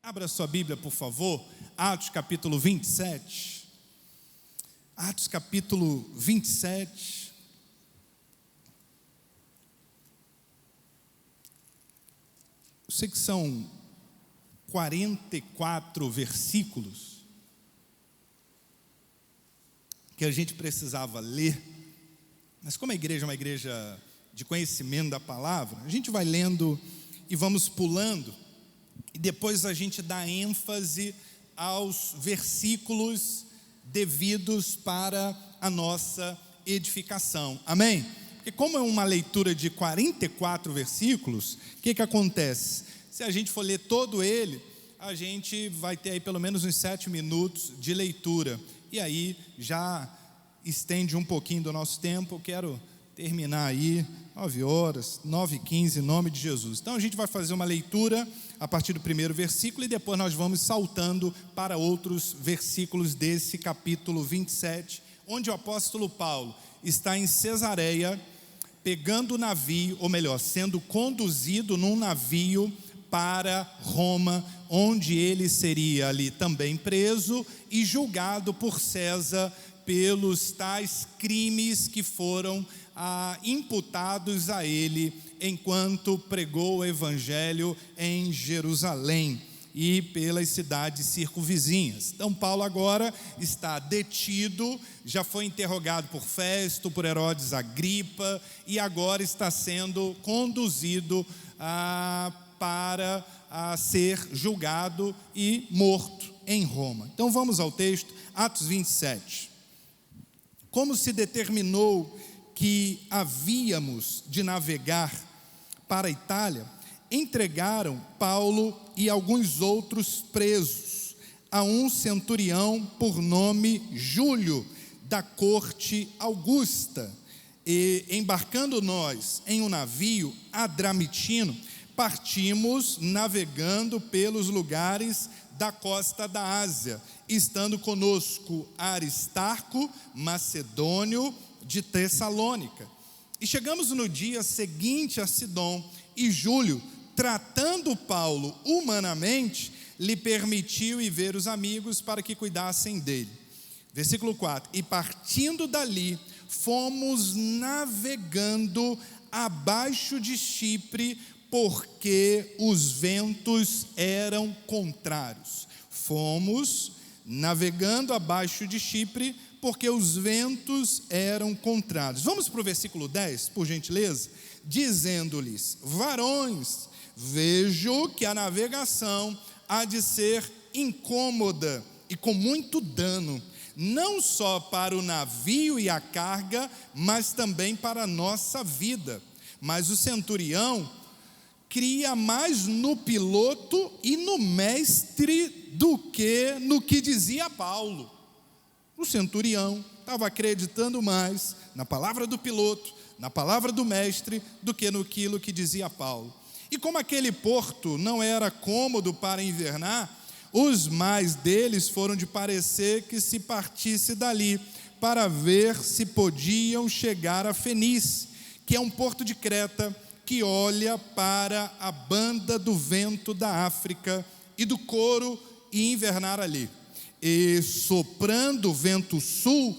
Abra sua Bíblia, por favor, Atos capítulo 27. Atos capítulo 27. Eu sei que são 44 versículos que a gente precisava ler, mas como a igreja é uma igreja de conhecimento da palavra, a gente vai lendo e vamos pulando, e depois a gente dá ênfase aos versículos devidos para a nossa edificação, amém? Porque como é uma leitura de 44 versículos, o que acontece? Se a gente for ler todo ele, a gente vai ter aí pelo menos uns 7 minutos de leitura, e aí já estende um pouquinho do nosso tempo. Eu quero terminar aí 9 horas, 9h15, em nome de Jesus. Então a gente vai fazer uma leitura a partir do primeiro versículo e depois nós vamos saltando para outros versículos desse capítulo 27, onde o apóstolo Paulo está em Cesareia, pegando o navio, ou melhor, sendo conduzido num navio para Roma, onde ele seria ali também preso e julgado por César pelos tais crimes que foram imputados a ele enquanto pregou o evangelho em Jerusalém e pelas cidades circunvizinhas. Então Paulo agora está detido, já foi interrogado por Festo, por Herodes Agripa, e agora está sendo conduzido para ser julgado e morto em Roma. Então vamos ao texto, Atos 27. Como se determinou que havíamos de navegar para a Itália, entregaram Paulo e alguns outros presos a um centurião por nome Júlio, da corte Augusta. E embarcando nós em um navio adramitino, partimos navegando pelos lugares da costa da Ásia, estando conosco Aristarco, macedônio, de Tessalônica. E chegamos no dia seguinte a Sidom, e Júlio, tratando Paulo humanamente, lhe permitiu ir ver os amigos para que cuidassem dele. Versículo 4: e partindo dali, fomos navegando abaixo de Chipre, porque os ventos eram contrários. Fomos navegando abaixo de Chipre, porque os ventos eram contrários. Vamos para o versículo 10, por gentileza? Dizendo-lhes: varões, vejo que a navegação há de ser incômoda e com muito dano, não só para o navio e a carga, mas também para a nossa vida. Mas o centurião cria mais no piloto e no mestre do que no que dizia Paulo. O centurião estava acreditando mais na palavra do piloto, na palavra do mestre, do que naquilo que dizia Paulo. E como aquele porto não era cômodo para invernar, os mais deles foram de parecer que se partisse dali, para ver se podiam chegar a Fenice, que é um porto de Creta, que olha para a banda do vento da África e do Coro, e invernar ali. E soprando o vento sul,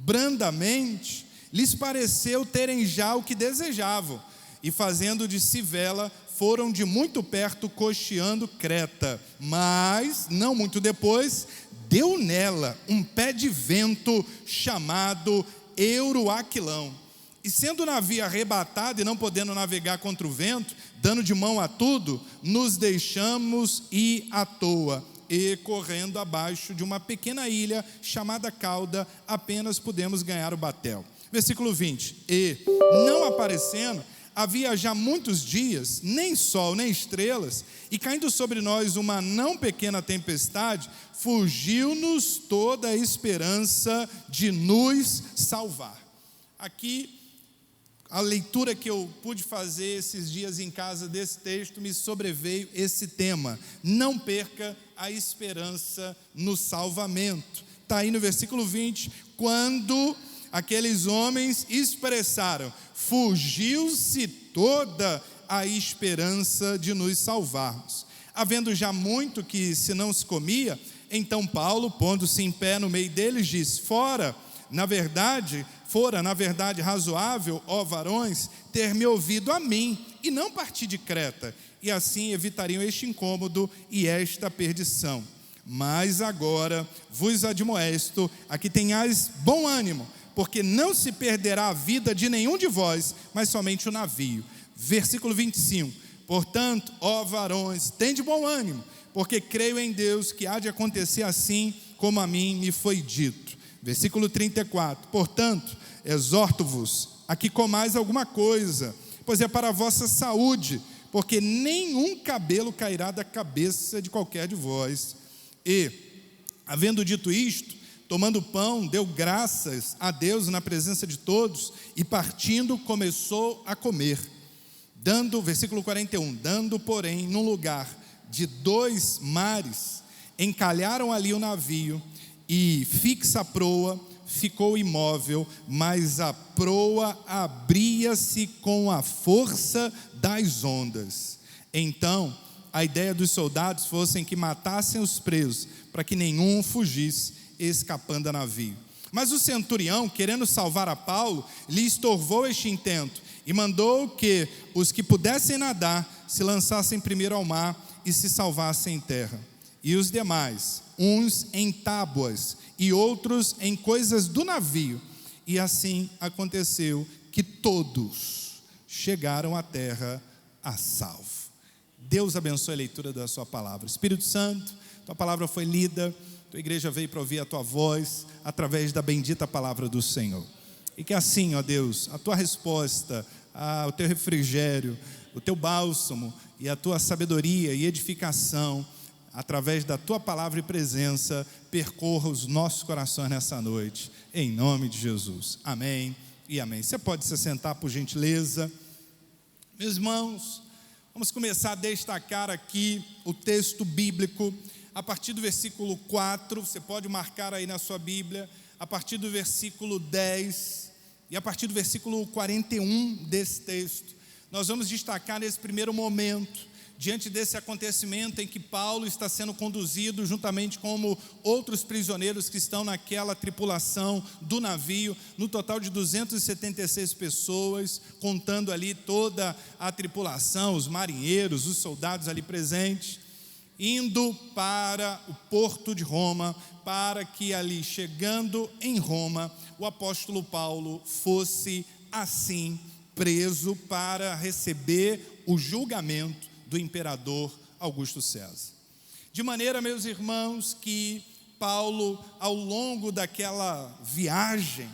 brandamente, lhes pareceu terem já o que desejavam, e fazendo de si vela, foram de muito perto costeando Creta. Mas, não muito depois, deu nela um pé de vento chamado Euroaquilão. E sendo o navio arrebatado e não podendo navegar contra o vento, dando de mão a tudo, nos deixamos ir à toa, e correndo abaixo de uma pequena ilha chamada Cauda, apenas pudemos ganhar o batel. Versículo 20: e não aparecendo, havia já muitos dias, nem sol nem estrelas, e caindo sobre nós uma não pequena tempestade, fugiu-nos toda a esperança de nos salvar. Aqui, a leitura que eu pude fazer esses dias em casa desse texto, me sobreveio esse tema: não perca a esperança no salvamento. Está aí no versículo 20, quando aqueles homens expressaram: fugiu-se toda a esperança de nos salvarmos. Havendo já muito que se não se comia, então Paulo, pondo-se em pé no meio deles, disse: fora, na verdade, razoável, ó varões, ter me ouvido a mim, e não partir de Creta, e assim evitariam este incômodo e esta perdição. Mas agora vos admoesto a que tenhais bom ânimo, porque não se perderá a vida de nenhum de vós, mas somente o navio. Versículo 25: portanto, ó varões, tende bom ânimo, porque creio em Deus que há de acontecer assim como a mim me foi dito. Versículo 34: portanto, exorto-vos a que comais alguma coisa, pois é para a vossa saúde, porque nenhum cabelo cairá da cabeça de qualquer de vós. E, havendo dito isto, tomando pão, deu graças a Deus na presença de todos, e partindo começou a comer. Versículo 41, dando, porém, num lugar de 2 mares, encalharam ali o navio, e fixa a proa, ficou imóvel, mas a proa abria-se com a força das ondas. Então, a ideia dos soldados fosse que matassem os presos, para que nenhum fugisse, escapando a navio. Mas o centurião, querendo salvar a Paulo, lhe estorvou este intento, e mandou que os que pudessem nadar se lançassem primeiro ao mar e se salvassem em terra. E os demais, uns em tábuas e outros em coisas do navio. E assim aconteceu que todos chegaram à terra a salvo. Deus abençoe a leitura da sua palavra. Espírito Santo, tua palavra foi lida, tua igreja veio para ouvir a tua voz através da bendita palavra do Senhor. E que assim, ó Deus, a tua resposta, o teu refrigério, o teu bálsamo e a tua sabedoria e edificação, através da tua palavra e presença, percorra os nossos corações nessa noite, em nome de Jesus. Amém e amém. Você pode se sentar, por gentileza. Meus irmãos, vamos começar a destacar aqui o texto bíblico, a partir do versículo 4, você pode marcar aí na sua Bíblia, a partir do versículo 10 e a partir do versículo 41 desse texto. Nós vamos destacar nesse primeiro momento, diante desse acontecimento em que Paulo está sendo conduzido juntamente com outros prisioneiros que estão naquela tripulação do navio, no total de 276 pessoas, contando ali toda a tripulação, os marinheiros, os soldados ali presentes, indo para o porto de Roma, para que ali, chegando em Roma, o apóstolo Paulo fosse assim preso para receber o julgamento do imperador Augusto César. De maneira, meus irmãos, que Paulo, ao longo daquela viagem,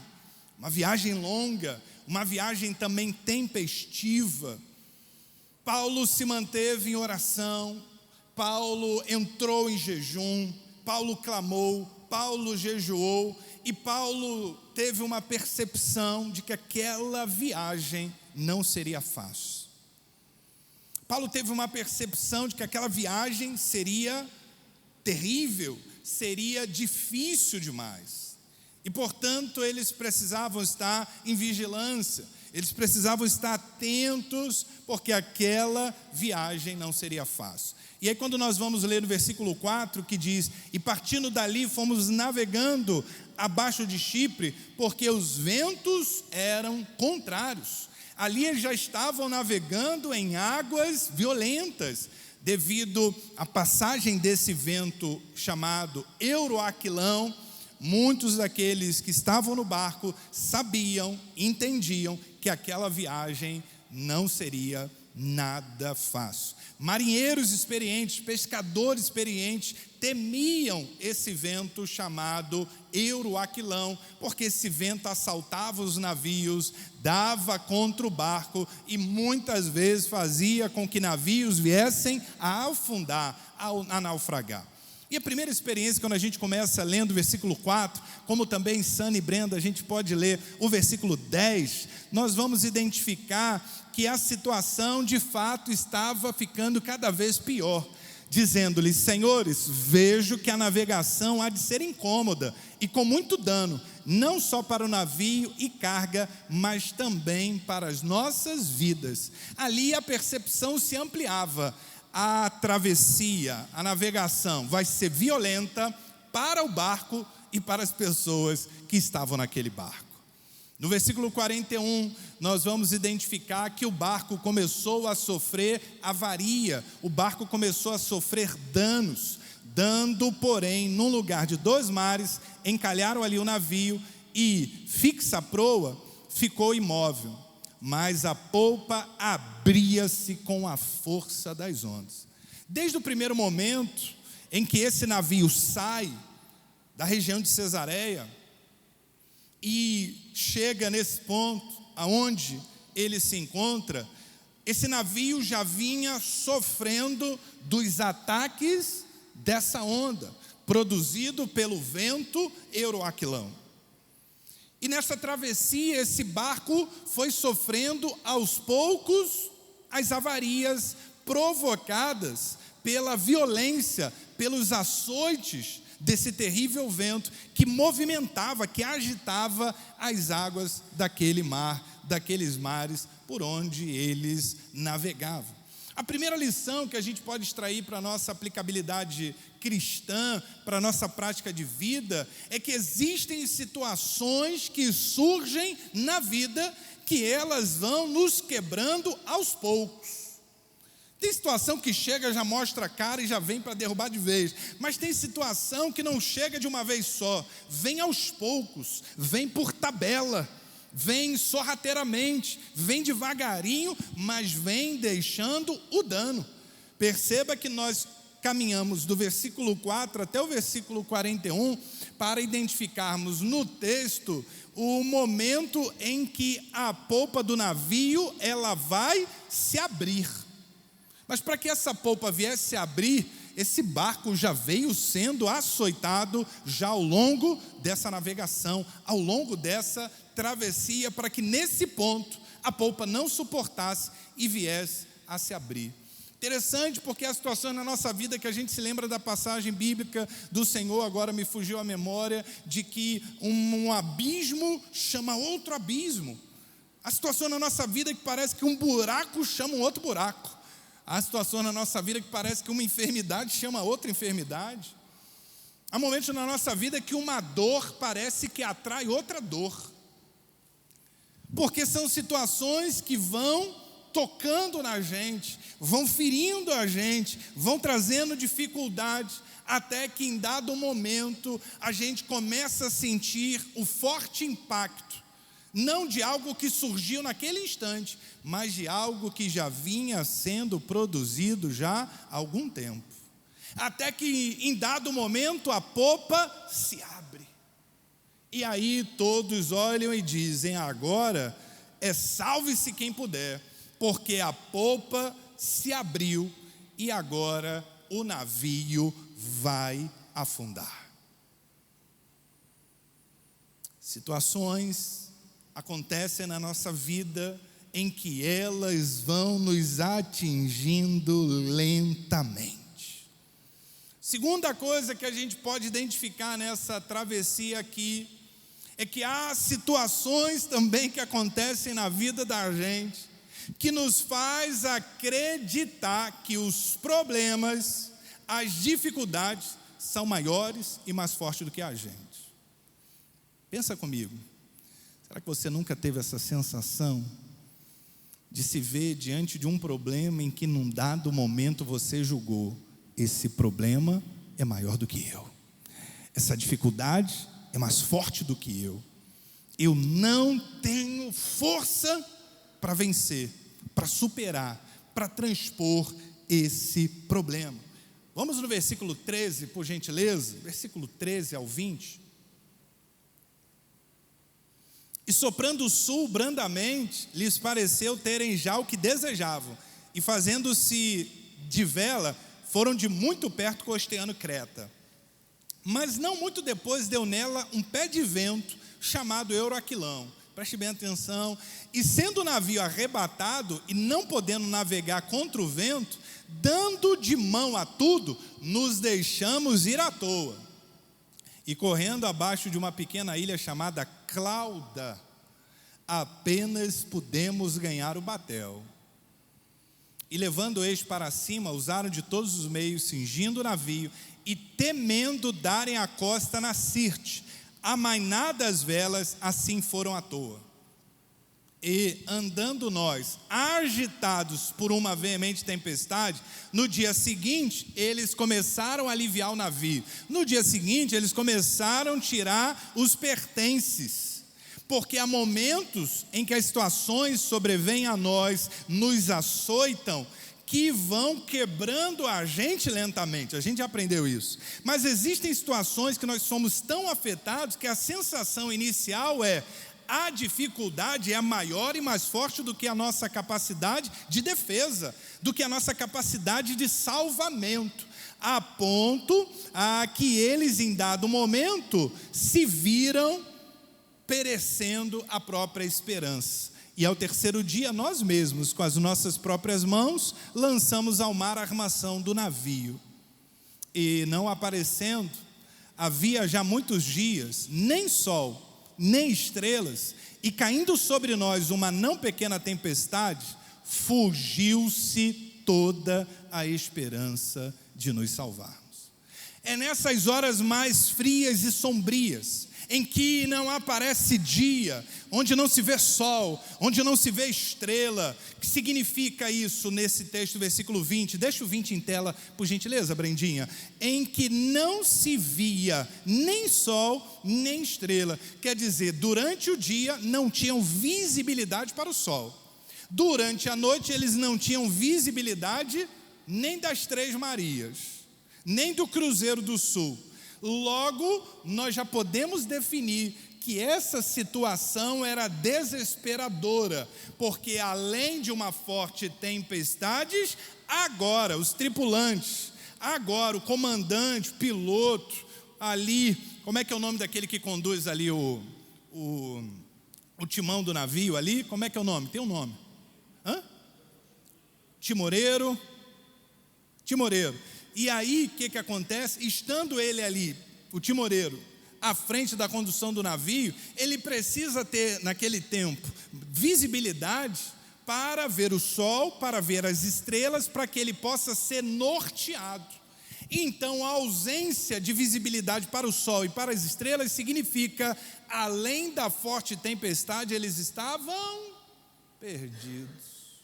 uma viagem longa, uma viagem também tempestiva, Paulo se manteve em oração, Paulo entrou em jejum, Paulo clamou, Paulo jejuou, e Paulo teve uma percepção de que aquela viagem não seria fácil. Paulo teve uma percepção de que aquela viagem seria terrível, seria difícil demais. E, portanto, eles precisavam estar em vigilância, eles precisavam estar atentos, porque aquela viagem não seria fácil. E aí, quando nós vamos ler no versículo 4, que diz: e partindo dali fomos navegando abaixo de Chipre, porque os ventos eram contrários. Ali eles já estavam navegando em águas violentas, devido à passagem desse vento chamado Euroaquilão. Muitos daqueles que estavam no barco sabiam, entendiam que aquela viagem não seria nada fácil. Marinheiros experientes, pescadores experientes, temiam esse vento chamado Euroaquilão, porque esse vento assaltava os navios, dava contra o barco e muitas vezes fazia com que navios viessem a afundar, a naufragar. E a primeira experiência, quando a gente começa lendo o versículo 4, como também Sani e Brenda, a gente pode ler o versículo 10, nós vamos identificar que a situação de fato estava ficando cada vez pior, dizendo-lhes: senhores, vejo que a navegação há de ser incômoda e com muito dano, não só para o navio e carga, mas também para as nossas vidas. Ali a percepção se ampliava. a travessia, a navegação vai ser violenta para o barco e para as pessoas que estavam naquele barco. No versículo 41, nós vamos identificar que o barco começou a sofrer avaria, o barco começou a sofrer danos, dando, porém, num lugar de 2 mares, encalharam ali o navio e, fixa a proa, ficou imóvel, mas a polpa abria-se com a força das ondas. Desde o primeiro momento em que esse navio sai da região de Cesareia e chega nesse ponto aonde ele se encontra, esse navio já vinha sofrendo dos ataques dessa onda, produzido pelo vento euroaquilão. E nessa travessia, esse barco foi sofrendo aos poucos as avarias provocadas pela violência, pelos açoites desse terrível vento que movimentava, que agitava as águas daquele mar, daqueles mares por onde eles navegavam. A primeira lição que a gente pode extrair para a nossa aplicabilidade cristã, para a nossa prática de vida, é que existem situações que surgem na vida que elas vão nos quebrando aos poucos. Tem situação que chega, já mostra a cara e já vem para derrubar de vez. Mas tem situação que não chega de uma vez só, vem aos poucos, vem por tabela, vem sorrateiramente, vem devagarinho, mas vem deixando o dano. Perceba que nós caminhamos do versículo 4 até o versículo 41 para identificarmos no texto o momento em que a polpa do navio ela vai se abrir. Mas para que essa polpa viesse a abrir, esse barco já veio sendo açoitado já ao longo dessa navegação, ao longo dessa travessia, para que nesse ponto a polpa não suportasse e viesse a se abrir. Interessante, porque a situação na nossa vida que a gente se lembra da passagem bíblica do Senhor, agora me fugiu a memória, de que um abismo chama outro abismo. A situação na nossa vida que parece que um buraco chama um outro buraco. Há situação na nossa vida que parece que uma enfermidade chama outra enfermidade. Há momentos na nossa vida que uma dor parece que atrai outra dor. Porque são situações que vão tocando na gente, vão ferindo a gente, vão trazendo dificuldades, até que em dado momento a gente começa a sentir o forte impacto, não de algo que surgiu naquele instante, mas de algo que já vinha sendo produzido já há algum tempo. Até que em dado momento a polpa se abre. E aí todos olham e dizem: agora salve-se quem puder, porque a polpa se abriu e agora o navio vai afundar. Situações acontecem na nossa vida em que elas vão nos atingindo lentamente. Segunda coisa que a gente pode identificar nessa travessia aqui, é que há situações também que acontecem na vida da gente, que nos faz acreditar que os problemas, as dificuldades, são maiores e mais fortes do que a gente. Pensa comigo, será que você nunca teve essa sensação de se ver diante de um problema em que num dado momento você julgou: esse problema é maior do que eu, essa dificuldade é mais forte do que eu não tenho força para vencer, para superar, para transpor esse problema. Vamos no versículo 13, por gentileza, versículo 13 ao 20. E soprando o sul brandamente, lhes pareceu terem já o que desejavam, e fazendo-se de vela, foram de muito perto costeando Creta. Mas não muito depois deu nela um pé de vento, chamado Euroaquilão. Preste bem atenção. E sendo o navio arrebatado, e não podendo navegar contra o vento, dando de mão a tudo, nos deixamos ir à toa. E correndo abaixo de uma pequena ilha chamada Clauda, apenas pudemos ganhar o batel. e levando eles para cima, usaram de todos os meios, cingindo o navio, e temendo darem a costa na Sirte, amainadas as velas, assim foram à toa. E andando nós, agitados por uma veemente tempestade, no dia seguinte, eles começaram a aliviar o navio. No dia seguinte, eles começaram a tirar os pertences. Porque há momentos em que as situações sobrevêm a nós, nos açoitam, que vão quebrando a gente lentamente. A gente aprendeu isso. Mas existem situações que nós somos tão afetados que a sensação inicial é: a dificuldade é maior e mais forte do que a nossa capacidade de defesa, do que a nossa capacidade de salvamento, a ponto que eles, em dado momento, se viram perecendo a própria esperança. E ao terceiro dia, nós mesmos, com as nossas próprias mãos, lançamos ao mar a armação do navio. E não aparecendo, havia já muitos dias, nem sol, nem estrelas, e caindo sobre nós uma não pequena tempestade, fugiu-se toda a esperança de nos salvarmos. É nessas horas mais frias e sombrias, em que não aparece dia, onde não se vê sol, onde não se vê estrela. O que significa isso nesse texto, versículo 20? Deixa o 20 em tela, por gentileza, Brendinha. Em que não se via nem sol, nem estrela. Quer dizer, durante o dia não tinham visibilidade para o sol. Durante a noite eles não tinham visibilidade nem das Três Marias, nem do Cruzeiro do Sul. Logo, nós já podemos definir que essa situação era desesperadora, porque além de uma forte tempestade, agora os tripulantes, agora o comandante, o piloto, ali, como é que é o nome daquele que conduz ali o timão do navio ali? Como é que é o nome? Tem um nome? Timoreiro. E aí, o que acontece? Estando ele ali, o timoreiro, à frente da condução do navio, ele precisa ter, naquele tempo, visibilidade para ver o sol, para ver as estrelas, para que ele possa ser norteado. Então, a ausência de visibilidade para o sol e para as estrelas significa, além da forte tempestade, eles estavam perdidos.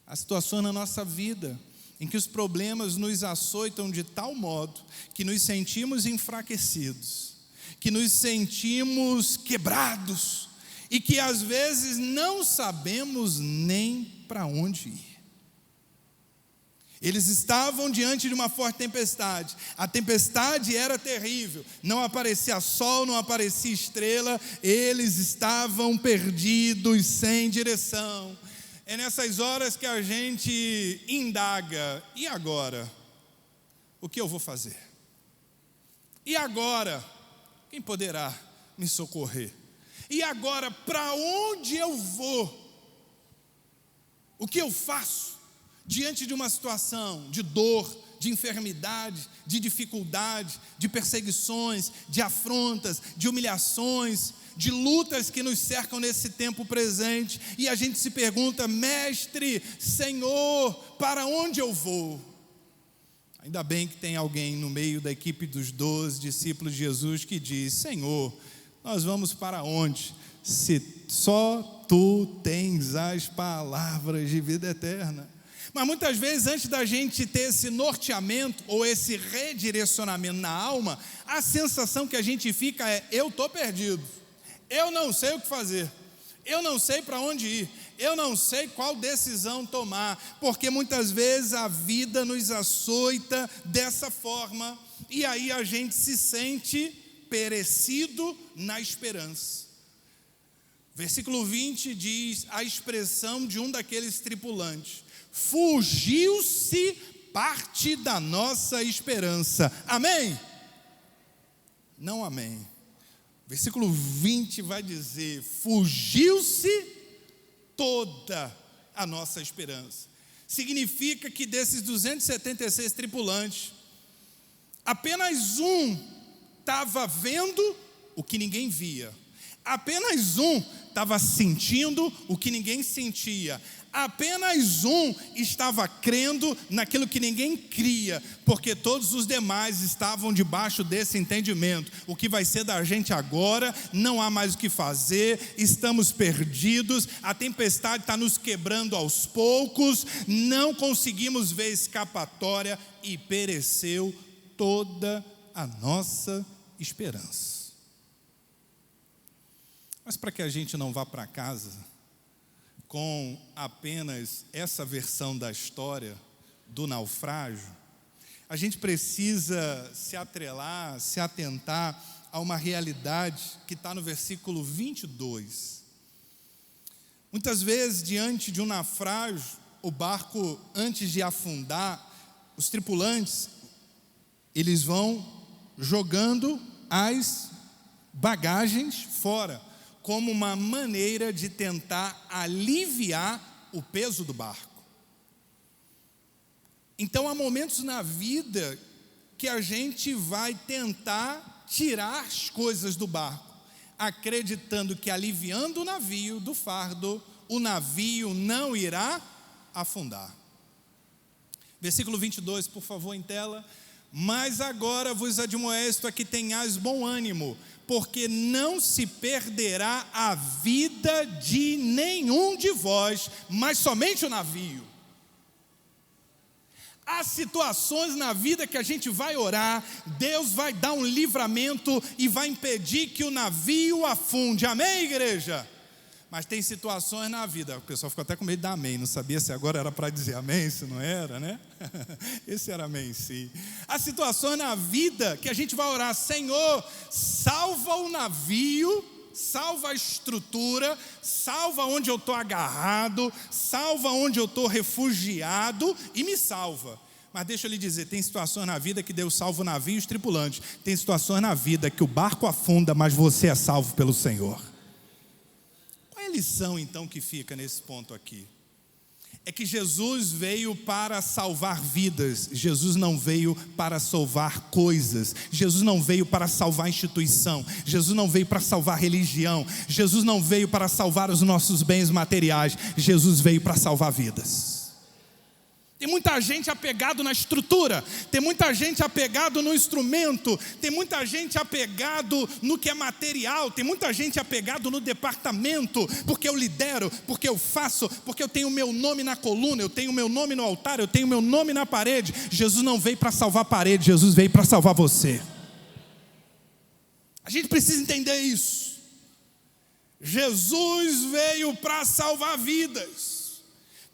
A situação na nossa vida, em que os problemas nos açoitam de tal modo que nos sentimos enfraquecidos, que nos sentimos quebrados e que às vezes não sabemos nem para onde ir. Eles estavam diante de uma forte tempestade. A tempestade era terrível, não aparecia sol, não aparecia estrela, eles estavam perdidos, sem direção. É nessas horas que a gente indaga: e agora? O que eu vou fazer? E agora? Quem poderá me socorrer? E agora, para onde eu vou? O que eu faço diante de uma situação de dor, de enfermidade, de dificuldade, de perseguições, de afrontas, de humilhações, de lutas que nos cercam nesse tempo presente, e a gente se pergunta: Mestre, Senhor, para onde eu vou? Ainda bem que tem alguém no meio da equipe dos 12 discípulos de Jesus que diz: Senhor, nós vamos para onde? Se só Tu tens as palavras de vida eterna. Mas muitas vezes, antes da gente ter esse norteamento ou esse redirecionamento na alma, a sensação que a gente fica é: eu estou perdido, eu não sei o que fazer, eu não sei para onde ir, eu não sei qual decisão tomar, porque muitas vezes a vida nos açoita dessa forma, e aí a gente se sente perecido na esperança. Versículo 20 diz a expressão de um daqueles tripulantes: fugiu-se parte da nossa esperança. Amém? Não amém. Versículo 20 vai dizer: fugiu-se toda a nossa esperança. Significa que desses 276 tripulantes, apenas um estava vendo o que ninguém via. Apenas um estava sentindo o que ninguém sentia. Apenas um estava crendo naquilo que ninguém cria, porque todos os demais estavam debaixo desse entendimento. O que vai ser da gente agora? Não há mais o que fazer, estamos perdidos, a tempestade está nos quebrando aos poucos, não conseguimos ver escapatória e pereceu toda a nossa esperança. Mas para que a gente não vá para casa com apenas essa versão da história do naufrágio, a gente precisa se atrelar, se atentar a uma realidade que está no versículo 22. Muitas vezes, diante de um naufrágio, o barco, antes de afundar, os tripulantes, eles vão jogando as bagagens fora, como uma maneira de tentar aliviar o peso do barco. Então há momentos na vida que a gente vai tentar tirar as coisas do barco, acreditando que aliviando o navio do fardo, o navio não irá afundar. Versículo 22, por favor, em tela. Mas agora vos admoesto a que tenhais bom ânimo, porque não se perderá a vida de nenhum de vós, mas somente o navio. Há situações na vida que a gente vai orar, Deus vai dar um livramento e vai impedir que o navio afunde. Amém, igreja? Mas tem situações na vida, o pessoal ficou até com medo de dar amém, não sabia se agora era para dizer amém, se não era, né? Esse era amém, sim. Há situações na vida que a gente vai orar: Senhor, salva o navio, salva a estrutura, salva onde eu estou agarrado, salva onde eu estou refugiado e me salva. Mas deixa eu lhe dizer, tem situações na vida que Deus salva o navio e os tripulantes. Tem situações na vida que o barco afunda, mas você é salvo pelo Senhor. Qual é a lição então que fica nesse ponto aqui? É que Jesus veio para salvar vidas, Jesus não veio para salvar coisas, Jesus não veio para salvar instituição, Jesus não veio para salvar religião, Jesus não veio para salvar os nossos bens materiais, Jesus veio para salvar vidas. Tem muita gente apegado na estrutura, tem muita gente apegado no instrumento, tem muita gente apegado no que é material, tem muita gente apegado no departamento, porque eu lidero, porque eu faço, porque eu tenho o meu nome na coluna, eu tenho o meu nome no altar, eu tenho o meu nome na parede. Jesus não veio para salvar a parede, Jesus veio para salvar você. A gente precisa entender isso. Jesus veio para salvar vidas.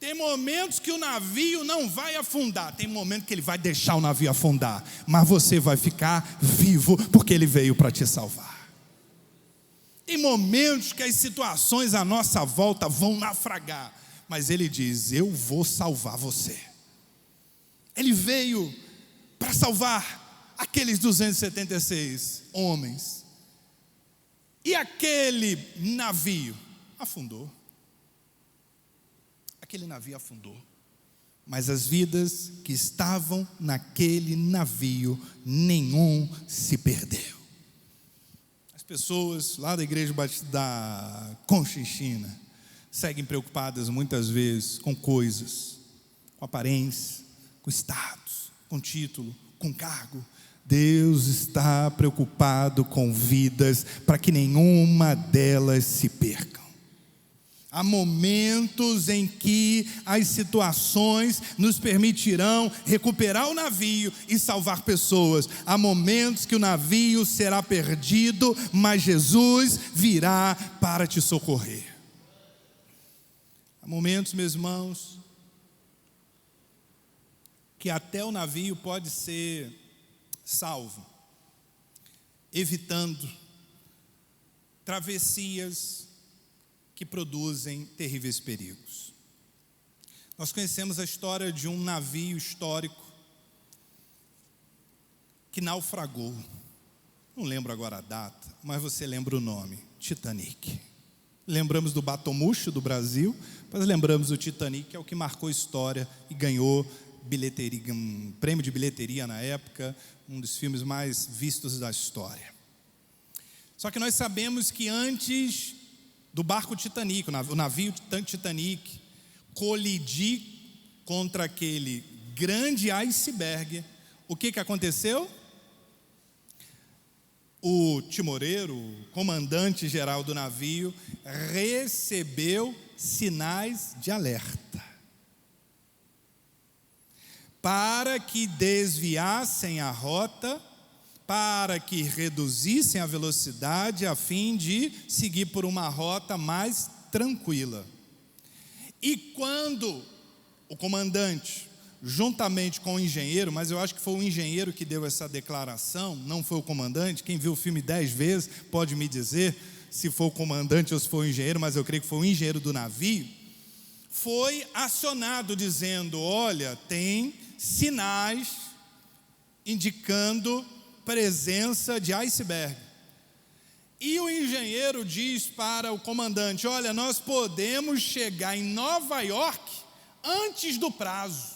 Tem momentos que o navio não vai afundar, tem momentos que ele vai deixar o navio afundar, mas você vai ficar vivo, porque ele veio para te salvar. Tem momentos que as situações à nossa volta vão naufragar, mas ele diz: eu vou salvar você. Ele veio para salvar aqueles 276 homens, e aquele navio afundou. Aquele navio afundou, mas as vidas que estavam naquele navio, nenhum se perdeu. As pessoas lá da igreja da Conchinchina seguem preocupadas muitas vezes com coisas, com aparência, com status, com título, com cargo. Deus está preocupado com vidas, para que nenhuma delas se percam. Há momentos em que as situações nos permitirão recuperar o navio e salvar pessoas. Há momentos que o navio será perdido, mas Jesus virá para te socorrer. Há momentos, meus irmãos, que até o navio pode ser salvo, evitando travessias que produzem terríveis perigos. Nós conhecemos a história de um navio histórico que naufragou. Não lembro agora a data, mas você lembra o nome: Titanic. Lembramos do Batomuxo do Brasil, mas lembramos do Titanic, que é o que marcou a história e ganhou bilheteria, um prêmio de bilheteria na época, um dos filmes mais vistos da história. Só que nós sabemos que antes do barco Titanic, o navio Titanic, colidir contra aquele grande iceberg, o que aconteceu? O timoreiro, o comandante geral do navio, recebeu sinais de alerta para que desviassem a rota, para que reduzissem a velocidade, a fim de seguir por uma rota mais tranquila. E quando o comandante, juntamente com o engenheiro, mas eu acho que foi o engenheiro que deu essa declaração, não foi o comandante, quem viu o filme 10 vezes pode me dizer se foi o comandante ou se foi o engenheiro, mas eu creio que foi o engenheiro do navio, foi acionado dizendo: olha, tem sinais indicando presença de iceberg. E o engenheiro diz para o comandante: olha, nós podemos chegar em Nova York antes do prazo.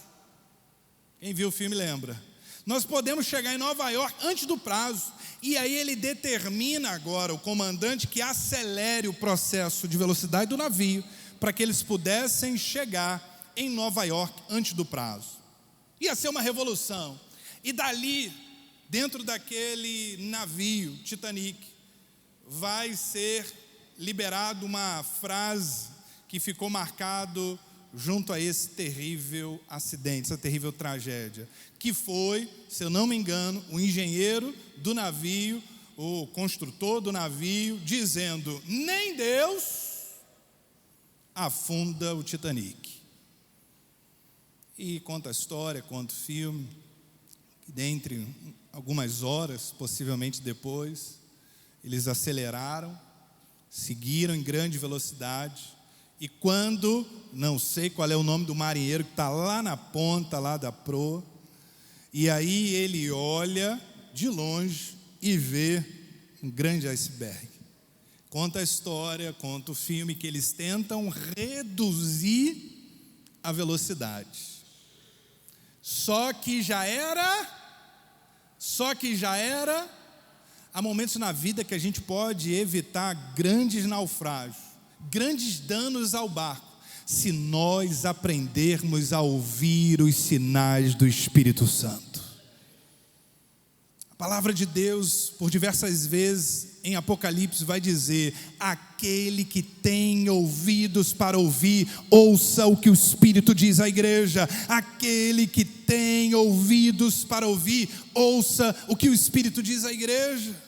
Quem viu o filme lembra. Nós podemos chegar em Nova York antes do prazo. E aí ele determina agora, o comandante, que acelere o processo de velocidade do navio, para que eles pudessem chegar em Nova York antes do prazo. Ia ser uma revolução. E dali, dentro daquele navio, Titanic, vai ser liberado uma frase que ficou marcado junto a esse terrível acidente, essa terrível tragédia, que foi, se eu não me engano, o engenheiro do navio, o construtor do navio, dizendo: nem Deus afunda o Titanic. E conta a história, conta o filme, que dentre algumas horas, possivelmente depois, eles aceleraram, seguiram em grande velocidade, e quando, não sei qual é o nome do marinheiro que está lá na ponta lá da proa, e aí ele olha de longe e vê um grande iceberg. Conta a história, conta o filme, que eles tentam reduzir a velocidade. Só que já era, há momentos na vida que a gente pode evitar grandes naufrágios, grandes danos ao barco, se nós aprendermos a ouvir os sinais do Espírito Santo. A palavra de Deus, por diversas vezes em Apocalipse, vai dizer: aquele que tem ouvidos para ouvir, ouça o que o Espírito diz à igreja. Aquele que tem ouvidos para ouvir, ouça o que o Espírito diz à igreja.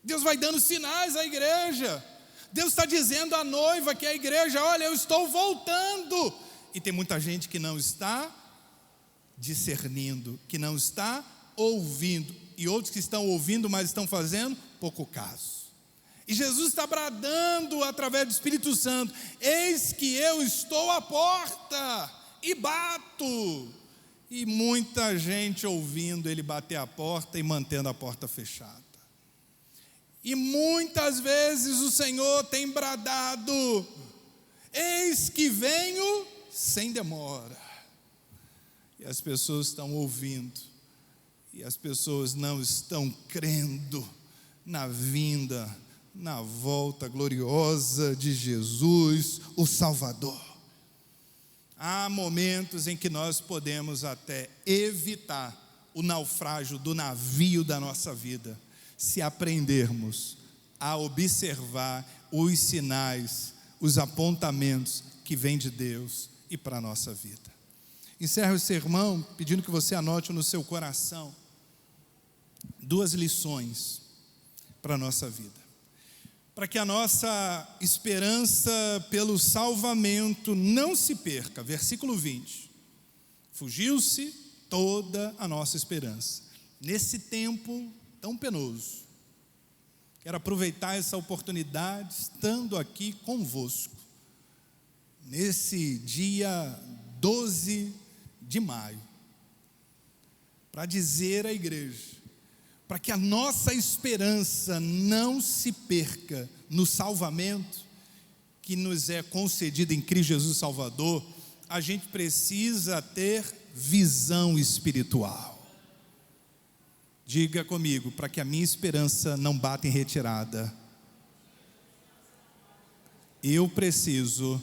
Deus vai dando sinais à igreja. Deus está dizendo à noiva, que é a igreja: olha, eu estou voltando. E tem muita gente que não está discernindo, que não está ouvindo, e outros que estão ouvindo, mas estão fazendo pouco caso. E Jesus está bradando através do Espírito Santo: eis que eu estou à porta e bato. E muita gente ouvindo ele bater a porta e mantendo a porta fechada. E muitas vezes o Senhor tem bradado: eis que venho sem demora. E as pessoas estão ouvindo, e as pessoas não estão crendo na vinda, na volta gloriosa de Jesus, o Salvador. Há momentos em que nós podemos até evitar o naufrágio do navio da nossa vida, se aprendermos a observar os sinais, os apontamentos que vêm de Deus e para a nossa vida. Encerro o sermão pedindo que você anote no seu coração 2 lições para a nossa vida, para que a nossa esperança pelo salvamento não se perca. Versículo 20: fugiu-se toda a nossa esperança. Nesse tempo tão penoso, quero aproveitar essa oportunidade, estando aqui convosco, nesse dia 12 de maio, para dizer à igreja, para que a nossa esperança não se perca no salvamento que nos é concedido em Cristo Jesus Salvador, a gente precisa ter visão espiritual. Diga comigo: para que a minha esperança não bata em retirada, eu preciso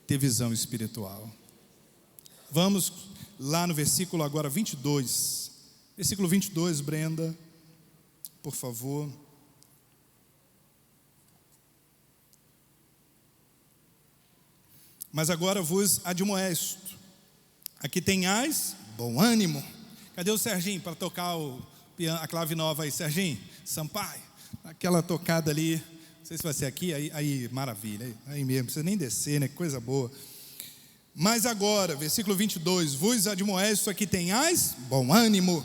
ter visão espiritual. Vamos lá no versículo agora 22. Versículo 22, Brenda, por favor. Mas agora vos admoesto, a que tenhais bom ânimo. Cadê o Serginho para tocar a clave nova aí? Serginho, Sampaio, aquela tocada ali, não sei se vai ser aqui, aí maravilha, aí mesmo, não precisa nem descer, né? Que coisa boa. Mas agora, versículo 22, vos admoesto a que tenhais bom ânimo,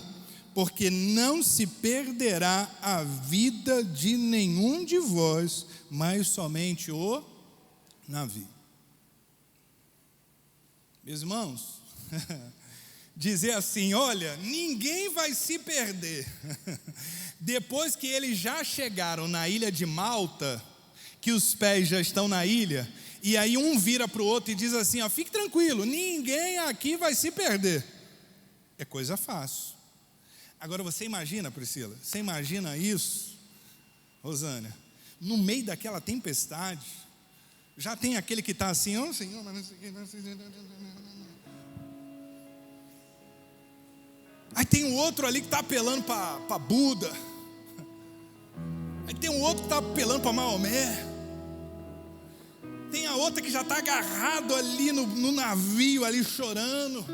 porque não se perderá a vida de nenhum de vós, mas somente o navio. Meus irmãos, dizer assim, olha, ninguém vai se perder. Depois que eles já chegaram na ilha de Malta, que os pés já estão na ilha, e aí um vira para o outro e diz assim, ó, fique tranquilo, ninguém aqui vai se perder. É coisa fácil. Agora você imagina, Priscila, você imagina isso, Rosânia, no meio daquela tempestade, já tem aquele que está assim, ó, Senhor, mas não sei o que, aí tem um outro ali que está apelando para Buda, aí tem um outro que está apelando para Maomé, tem a outra que já está agarrado ali no navio, ali chorando,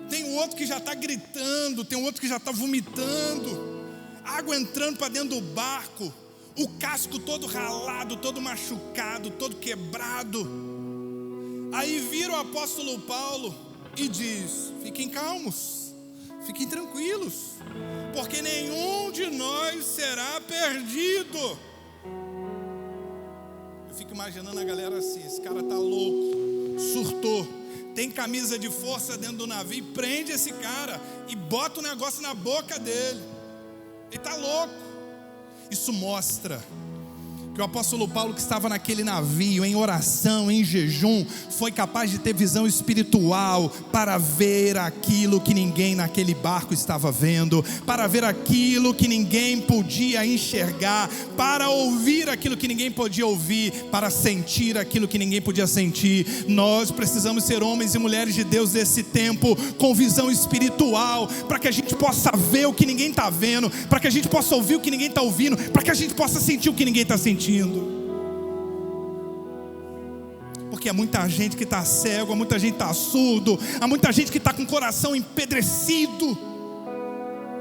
tem um outro que já está gritando, tem um outro que já está vomitando, água entrando para dentro do barco, o casco todo ralado, todo machucado, todo quebrado. Aí vira o apóstolo Paulo e diz, fiquem calmos, fiquem tranquilos, porque nenhum de nós será perdido. Eu fico imaginando a galera assim, esse cara tá louco, surtou, tem camisa de força dentro do navio, e prende esse cara e bota o negócio na boca dele. Ele tá louco. Isso mostra que o apóstolo Paulo, que estava naquele navio, em oração, em jejum, foi capaz de ter visão espiritual para ver aquilo que ninguém naquele barco estava vendo, para ver aquilo que ninguém podia enxergar, para ouvir aquilo que ninguém podia ouvir, para sentir aquilo que ninguém podia sentir. Nós precisamos ser homens e mulheres de Deus desse tempo, com visão espiritual, para que a gente possa ver o que ninguém está vendo, para que a gente possa ouvir o que ninguém está ouvindo, para que a gente possa sentir o que ninguém está sentindo. Porque há muita gente que está cego, há muita gente que está surdo, há muita gente que está com o coração empedrecido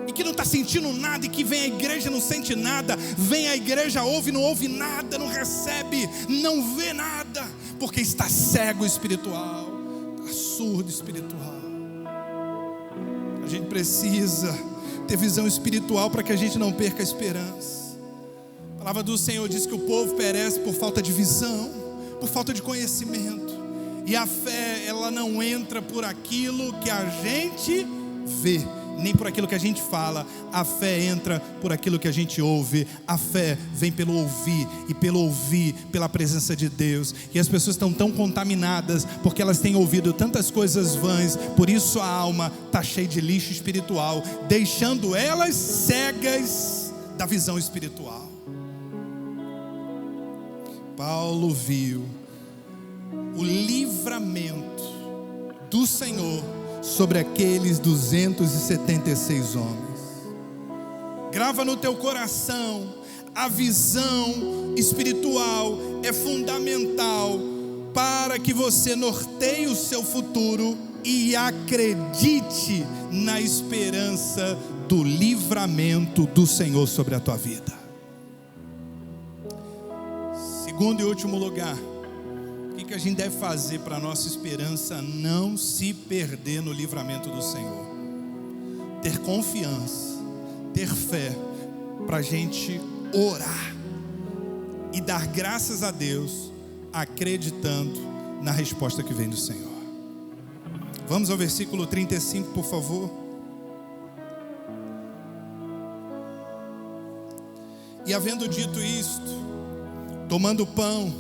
e que não está sentindo nada, e que vem à igreja e não sente nada, vem à igreja, ouve, não ouve nada, não recebe, não vê nada, porque está cego espiritual, está surdo espiritual. A gente precisa ter visão espiritual para que a gente não perca a esperança. A palavra do Senhor diz que o povo perece por falta de visão, por falta de conhecimento. E a fé, ela não entra por aquilo que a gente vê, nem por aquilo que a gente fala. A fé entra por aquilo que a gente ouve. A fé vem pelo ouvir, e pelo ouvir, pela presença de Deus. E as pessoas estão tão contaminadas porque elas têm ouvido tantas coisas vãs. Por isso a alma está cheia de lixo espiritual, deixando elas cegas da visão espiritual. Paulo viu o livramento do Senhor sobre aqueles 276 homens. Grava no teu coração, a visão espiritual é fundamental para que você norteie o seu futuro e acredite na esperança do livramento do Senhor sobre a tua vida. Segundo e último lugar, o que a gente deve fazer para a nossa esperança não se perder no livramento do Senhor? Ter confiança, ter fé, para a gente orar e dar graças a Deus, acreditando na resposta que vem do Senhor. Vamos ao versículo 35, por favor. E havendo dito isto, tomando o pão,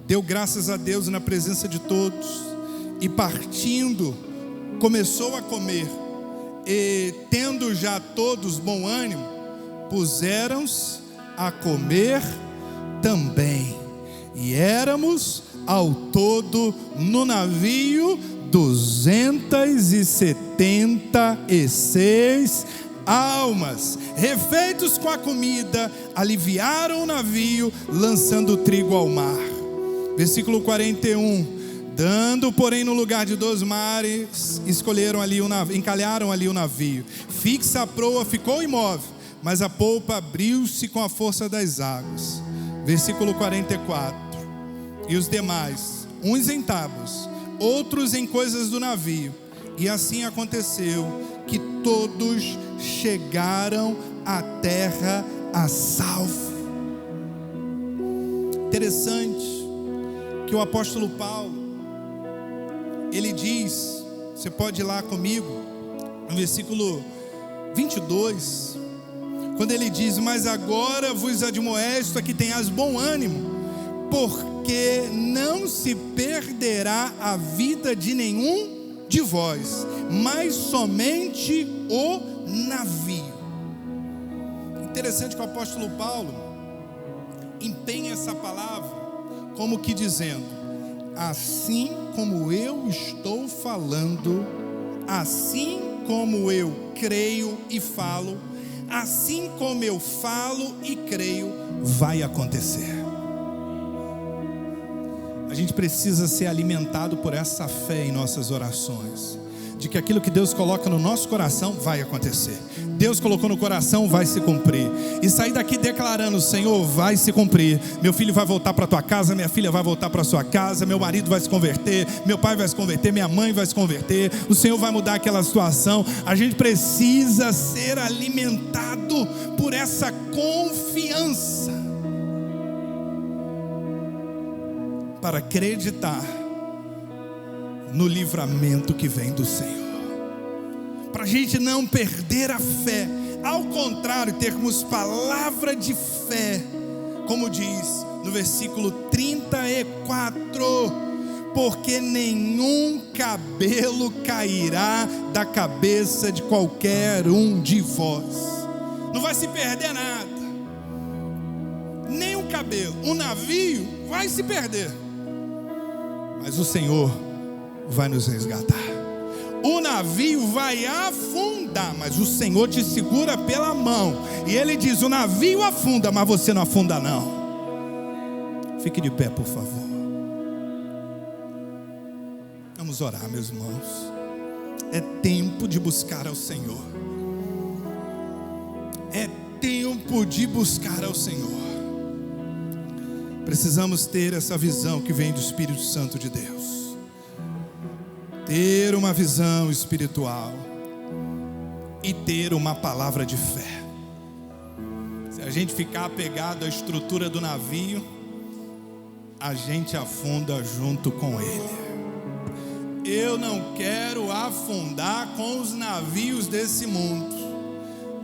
deu graças a Deus na presença de todos, e partindo, começou a comer. E tendo já todos bom ânimo, puseram-se a comer também. e éramos ao todo no navio 276 almas. Refeitos com a comida, aliviaram o navio, lançando o trigo ao mar. Versículo 41. Dando, porém, no lugar de 2 mares, encalharam ali o navio. Fixa a proa ficou imóvel, mas a polpa abriu-se com a força das águas. Versículo 44. E os demais, uns em tábuas, outros em coisas do navio. E assim aconteceu que todos chegaram à terra a salvo. Interessante que o apóstolo Paulo, ele diz, você pode ir lá comigo, no versículo 22, quando ele diz: mas agora vos admoesto a que tenhas bom ânimo, porque não se perderá a vida de nenhum de vós, mas somente o navio. Interessante que o apóstolo Paulo empenha essa palavra como que dizendo: assim como eu estou falando, assim como eu creio e falo, assim como eu falo e creio, vai acontecer. A gente precisa ser alimentado por essa fé em nossas orações, de que aquilo que Deus coloca no nosso coração vai acontecer. Deus colocou no coração, vai se cumprir. E sair daqui declarando: Senhor, vai se cumprir. Meu filho vai voltar para a tua casa, minha filha vai voltar para a sua casa, meu marido vai se converter, meu pai vai se converter, minha mãe vai se converter, o Senhor vai mudar aquela situação. A gente precisa ser alimentado por essa confiança, para acreditar no livramento que vem do Senhor, para a gente não perder a fé, ao contrário, termos palavra de fé, como diz no versículo 34, porque nenhum cabelo cairá da cabeça de qualquer um de vós. Não vai se perder nada, nem um cabelo. Um navio vai se perder, mas o Senhor vai nos resgatar. O navio vai afundar, mas o Senhor te segura pela mão. E Ele diz: o navio afunda, mas você não afunda não. Fique de pé, por favor. Vamos orar, meus irmãos. É tempo de buscar ao Senhor. É tempo de buscar ao Senhor. Precisamos ter essa visão que vem do Espírito Santo de Deus. Ter uma visão espiritual e ter uma palavra de fé. Se a gente ficar apegado à estrutura do navio, a gente afunda junto com ele. Eu não quero afundar com os navios desse mundo,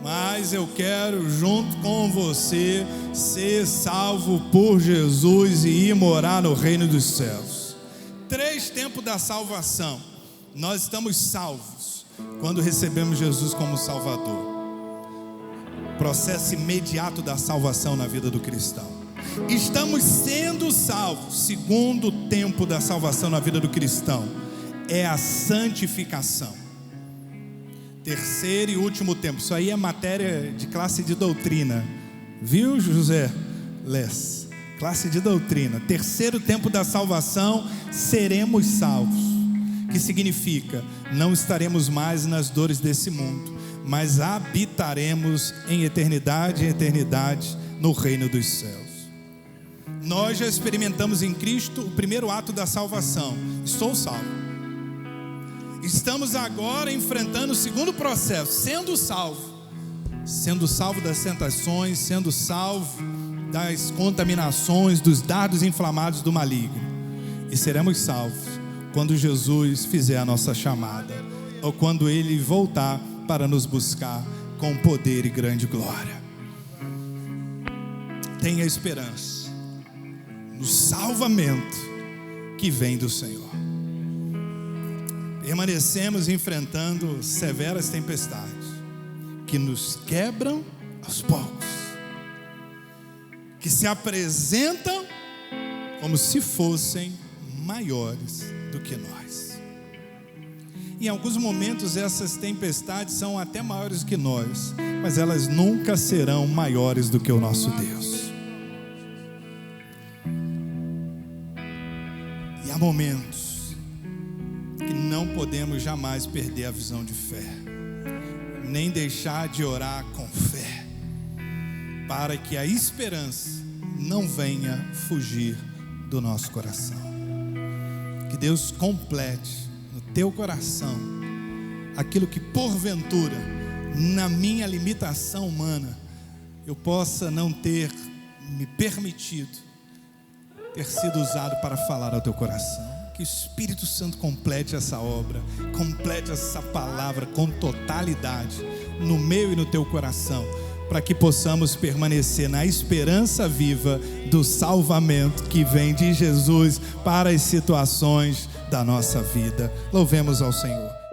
mas eu quero, junto com você, ser salvo por Jesus e ir morar no reino dos céus. 3 tempos da salvação. Nós estamos salvos quando recebemos Jesus como Salvador. Processo imediato da salvação na vida do cristão. Estamos sendo salvos. Segundo tempo da salvação na vida do cristão é a santificação. Terceiro e último tempo. Isso aí é matéria de classe de doutrina, viu, José Les? Classe de doutrina. Terceiro tempo da salvação, seremos salvos. Que significa: não estaremos mais nas dores desse mundo, mas habitaremos em eternidade no reino dos céus. Nós já experimentamos em Cristo o primeiro ato da salvação: estou salvo. Estamos agora enfrentando o segundo processo, sendo salvo das tentações, sendo salvo das contaminações, dos dardos inflamados do maligno. E seremos salvos quando Jesus fizer a nossa chamada, ou quando Ele voltar para nos buscar com poder e grande glória. Tenha esperança no salvamento que vem do Senhor. Permanecemos enfrentando severas tempestades que nos quebram aos poucos, que se apresentam como se fossem maiores do que nós. Em alguns momentos essas tempestades são até maiores que nós, mas elas nunca serão maiores do que o nosso Deus. E há momentos que não podemos jamais perder a visão de fé, nem deixar de orar com fé, para que a esperança não venha fugir do nosso coração. Que Deus complete no teu coração aquilo que porventura, na minha limitação humana, eu possa não ter me permitido ter sido usado para falar ao teu coração. Que o Espírito Santo complete essa obra, complete essa palavra com totalidade no meu e no teu coração, para que possamos permanecer na esperança viva do salvamento que vem de Jesus para as situações da nossa vida. Louvemos ao Senhor.